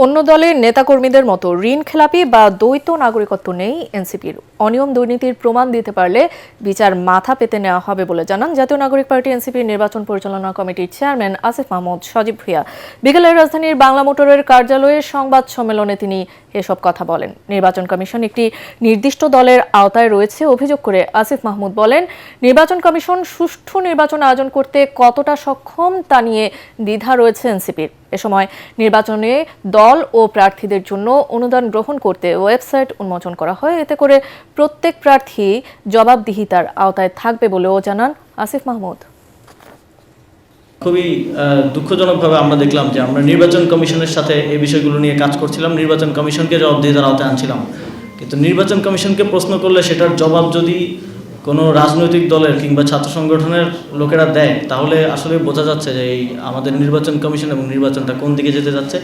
অন্য দলের নেতাকর্মীদের মতো ঋণখেলাপি বা দ্বৈত নাগরিকত্ব নেই এনসিপির। অনিয়ম দুর্নীতির প্রমাণ দিতে পারলে বিচার মাথা পেতে নেওয়া হবে বলে জানান জাতীয় নাগরিক পার্টি এনসিপির নির্বাচন পরিচালনা কমিটির চেয়ারম্যান আসিফ মাহমুদ সজীব ভুঁইয়া। বিকেলে রাজধানীর বাংলা মোটরের কার্যালয়ে সংবাদ সম্মেলনে তিনি এসব কথা বলেন। নির্বাচন কমিশন একটি নির্দিষ্ট দলের আওতায় রয়েছে অভিযোগ করে আসিফ মাহমুদ বলেন, নির্বাচন কমিশন সুষ্ঠু নির্বাচন আয়োজন করতে কতটা সক্ষম তা নিয়ে দ্বিধা রয়েছে এনসিপির। এ সময় নির্বাচনে দল ও প্রার্থীদের জন্য অনুদান গ্রহণ করতে ওয়েবসাইট উন্মোচন করা হয়। এতে করে প্রত্যেক প্রার্থী জবাবদিহিতার আওতায় থাকবে বলেও জানান আসিফ মাহমুদ। খুবই দুঃখজনকভাবে আমরা দেখলাম যে আমরা নির্বাচন কমিশনের সাথে এই বিষয়গুলো নিয়ে কাজ করছিলাম, নির্বাচন কমিশনকে জবাবদিহিতার আওতায় আনছিলাম, কিন্তু নির্বাচন কমিশনকে প্রশ্ন করলে সেটার জবাব যদি কোনো রাজনৈতিক দলের কিংবা ছাত্র সংগঠনের লোকেরা দেয়, তাহলে আসলে বোঝা যাচ্ছে যে এই আমাদের নির্বাচন কমিশন এবং নির্বাচনটা কোন দিকে যেতে যাচ্ছে।